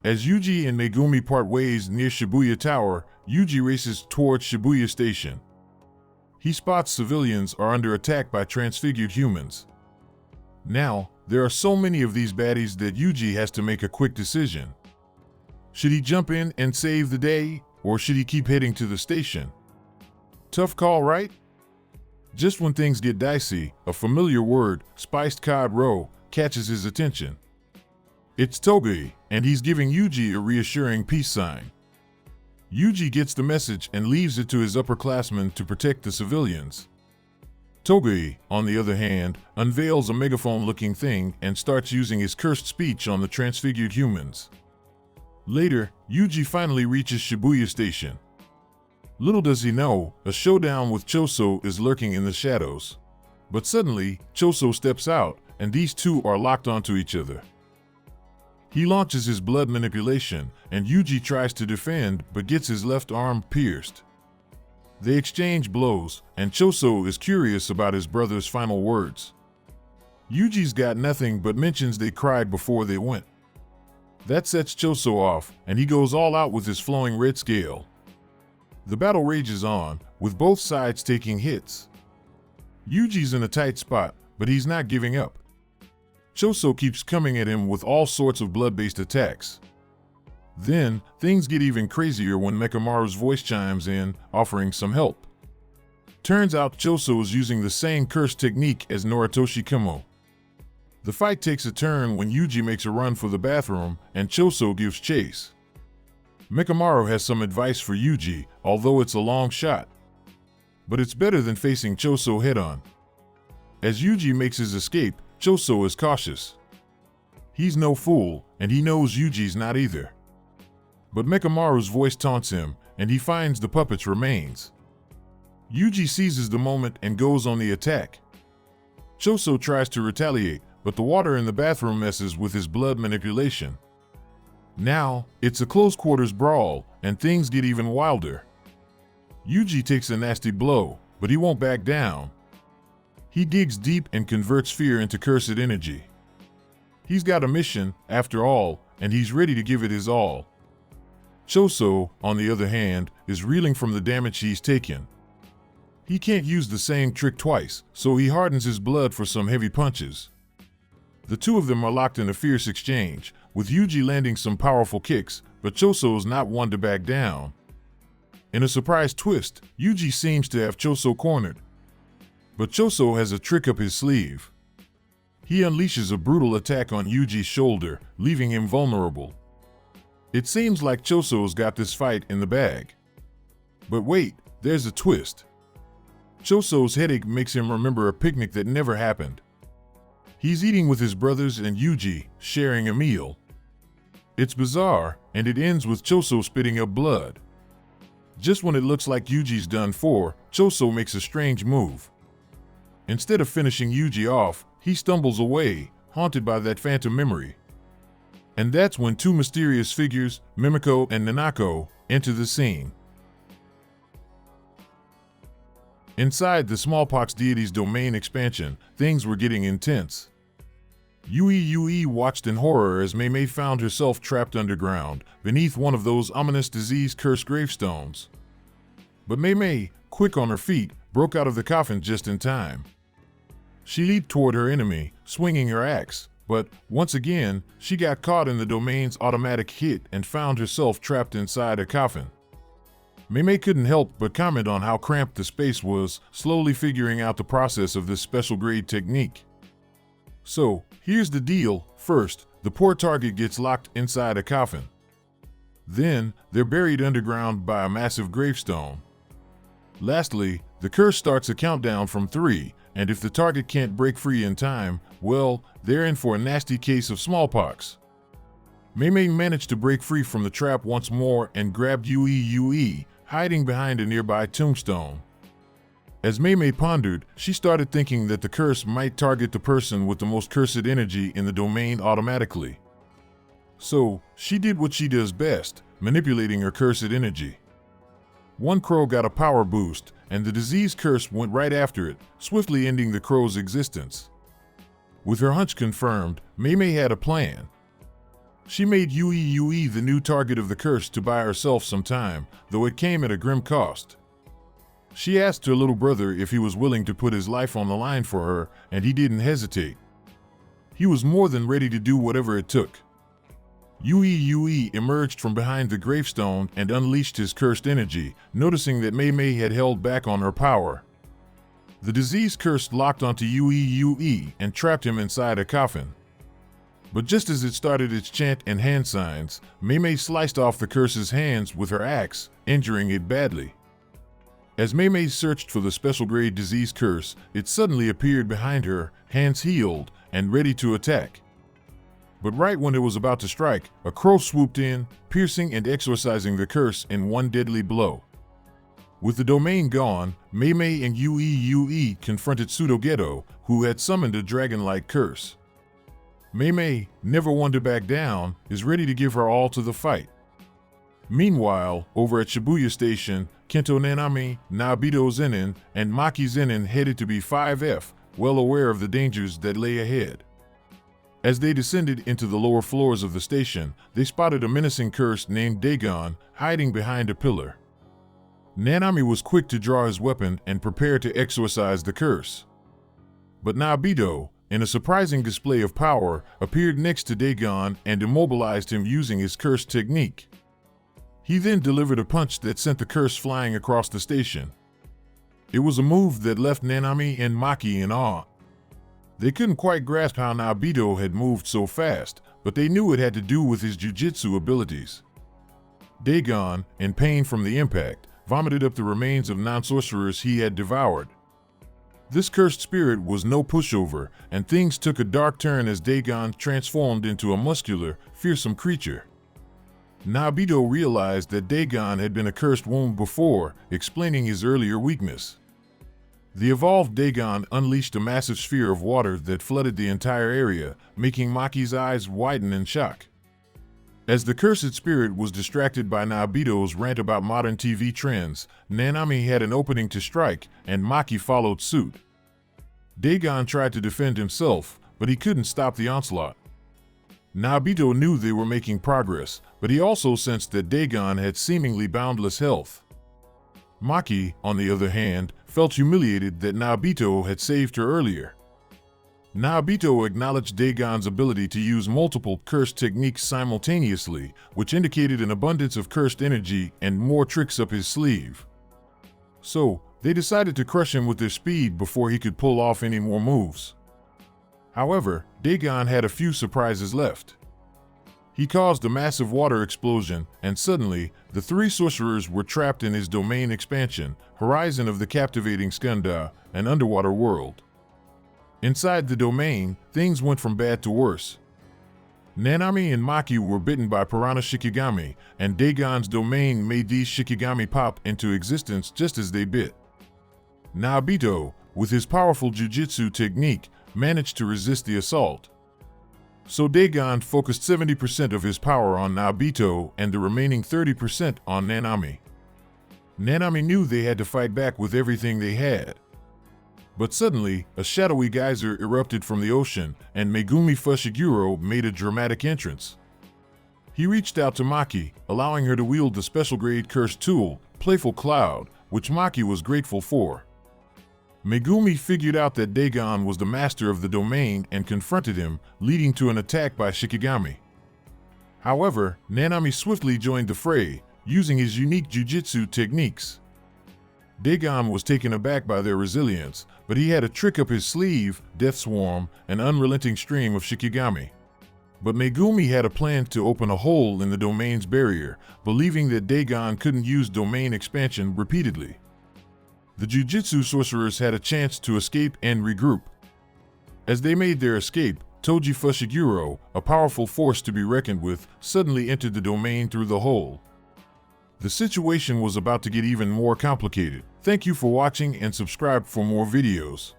As Yuji and Megumi part ways near Shibuya Tower, Yuji races towards Shibuya Station. He spots civilians are under attack by transfigured humans. Now, there are so many of these baddies that Yuji has to make a quick decision. Should he jump in and save the day, or should he keep heading to the station? Tough call, right? Just when things get dicey, a familiar word, spiced cod roe, catches his attention. It's Togai, and he's giving Yuji a reassuring peace sign. Yuji gets the message and leaves it to his upperclassmen to protect the civilians. Togai, on the other hand, unveils a megaphone-looking thing and starts using his cursed speech on the transfigured humans. Later, Yuji finally reaches Shibuya Station. Little does he know, a showdown with Choso is lurking in the shadows. But suddenly, Choso steps out, and these two are locked onto each other. He launches his blood manipulation, and Yuji tries to defend but gets his left arm pierced. They exchange blows, and Choso is curious about his brother's final words. Yuji's got nothing but mentions they cried before they went. That sets Choso off, and he goes all out with his flowing red scale. The battle rages on, with both sides taking hits. Yuji's in a tight spot, but he's not giving up. Choso keeps coming at him with all sorts of blood-based attacks. Then, things get even crazier when Mekamaru's voice chimes in, offering some help. Turns out Choso is using the same curse technique as Noritoshi Kumo. The fight takes a turn when Yuji makes a run for the bathroom, and Choso gives chase. Mekamaru has some advice for Yuji, although it's a long shot. But it's better than facing Choso head-on. As Yuji makes his escape, Choso is cautious. He's no fool, and he knows Yuji's not either. But Mekamaru's voice taunts him, and he finds the puppet's remains. Yuji seizes the moment and goes on the attack. Choso tries to retaliate, but the water in the bathroom messes with his blood manipulation. Now, it's a close-quarters brawl, and things get even wilder. Yuji takes a nasty blow, but he won't back down. He digs deep and converts fear into cursed energy. He's got a mission, after all, and he's ready to give it his all. Choso, on the other hand, is reeling from the damage he's taken. He can't use the same trick twice, so he hardens his blood for some heavy punches. The two of them are locked in a fierce exchange, with Yuji landing some powerful kicks, but Choso's not one to back down. In a surprise twist, Yuji seems to have Choso cornered. But Choso has a trick up his sleeve. He unleashes a brutal attack on Yuji's shoulder, leaving him vulnerable. It seems like Choso's got this fight in the bag. But wait, there's a twist. Choso's headache makes him remember a picnic that never happened. He's eating with his brothers and Yuji, sharing a meal. It's bizarre, and it ends with Choso spitting up blood. Just when it looks like Yuji's done for, Choso makes a strange move. Instead of finishing Yuji off, he stumbles away, haunted by that phantom memory. And that's when two mysterious figures, Mimiko and Nanako, enter the scene. Inside the smallpox deity's domain expansion, things were getting intense. Yui watched in horror as Meimei found herself trapped underground, beneath one of those ominous disease-cursed gravestones. But Meimei, quick on her feet, broke out of the coffin just in time. She leaped toward her enemy, swinging her axe, but, once again, she got caught in the domain's automatic hit and found herself trapped inside a coffin. Meimei couldn't help but comment on how cramped the space was, slowly figuring out the process of this special grade technique. So, here's the deal. First, the poor target gets locked inside a coffin. Then, they're buried underground by a massive gravestone. Lastly, the curse starts a countdown from 3, and if the target can't break free in time, well, they're in for a nasty case of smallpox. Meimei managed to break free from the trap once more and grabbed Yui, hiding behind a nearby tombstone. As Meimei pondered, she started thinking that the curse might target the person with the most cursed energy in the domain automatically. So, she did what she does best, manipulating her cursed energy. One crow got a power boost, and the disease curse went right after it, swiftly ending the crow's existence. With her hunch confirmed, Meimei had a plan. She made Yui the new target of the curse to buy herself some time, though it came at a grim cost. She asked her little brother if he was willing to put his life on the line for her, and he didn't hesitate. He was more than ready to do whatever it took. Yui emerged from behind the gravestone and unleashed his cursed energy, noticing that Mei had held back on her power. The disease curse locked onto Yui and trapped him inside a coffin. But just as it started its chant and hand signs, Mei sliced off the curse's hands with her axe, injuring it badly. As Mei searched for the special grade disease curse, it suddenly appeared behind her, hands healed, and ready to attack. But right when it was about to strike, a crow swooped in, piercing and exorcising the curse in one deadly blow. With the domain gone, Mei and Yui confronted Pseudo-Geto, who had summoned a dragon-like curse. Mei, never one to back down, is ready to give her all to the fight. Meanwhile, over at Shibuya Station, Kento Nanami, Noabito Zenin, and Maki Zenin headed to B5F, well aware of the dangers that lay ahead. As they descended into the lower floors of the station, they spotted a menacing curse named Dagon hiding behind a pillar. Nanami was quick to draw his weapon and prepare to exorcise the curse. But Noabito, in a surprising display of power, appeared next to Dagon and immobilized him using his curse technique. He then delivered a punch that sent the curse flying across the station. It was a move that left Nanami and Maki in awe. They couldn't quite grasp how Noabito had moved so fast, but they knew it had to do with his jujitsu abilities. Dagon, in pain from the impact, vomited up the remains of non-sorcerers he had devoured. This cursed spirit was no pushover, and things took a dark turn as Dagon transformed into a muscular, fearsome creature. Noabito realized that Dagon had been a cursed womb before, explaining his earlier weakness. The evolved Dagon unleashed a massive sphere of water that flooded the entire area, making Maki's eyes widen in shock. As the cursed spirit was distracted by Noabito's rant about modern TV trends, Nanami had an opening to strike, and Maki followed suit. Dagon tried to defend himself, but he couldn't stop the onslaught. Noabito knew they were making progress, but he also sensed that Dagon had seemingly boundless health. Maki, on the other hand, felt humiliated that Noabito had saved her earlier. Noabito acknowledged Dagon's ability to use multiple cursed techniques simultaneously, which indicated an abundance of cursed energy and more tricks up his sleeve. So, they decided to crush him with their speed before he could pull off any more moves. However, Dagon had a few surprises left. He caused a massive water explosion, and suddenly, the three sorcerers were trapped in his domain expansion, Horizon of the Captivating Skanda, an underwater world. Inside the domain, things went from bad to worse. Nanami and Maki were bitten by piranha shikigami, and Dagon's domain made these shikigami pop into existence just as they bit. Noabito, with his powerful jujitsu technique, managed to resist the assault. So Dagon focused 70% of his power on Noabito and the remaining 30% on Nanami. Nanami knew they had to fight back with everything they had. But suddenly, a shadowy geyser erupted from the ocean, and Megumi Fushiguro made a dramatic entrance. He reached out to Maki, allowing her to wield the special-grade cursed tool, Playful Cloud, which Maki was grateful for. Megumi figured out that Dagon was the master of the domain and confronted him, leading to an attack by Shikigami. However, Nanami swiftly joined the fray, using his unique jujitsu techniques. Dagon was taken aback by their resilience, but he had a trick up his sleeve, Death Swarm, an unrelenting stream of Shikigami. But Megumi had a plan to open a hole in the domain's barrier, believing that Dagon couldn't use domain expansion repeatedly. The Jujutsu sorcerers had a chance to escape and regroup. As they made their escape, Toji Fushiguro, a powerful force to be reckoned with, suddenly entered the domain through the hole. The situation was about to get even more complicated. Thank you for watching and subscribe for more videos.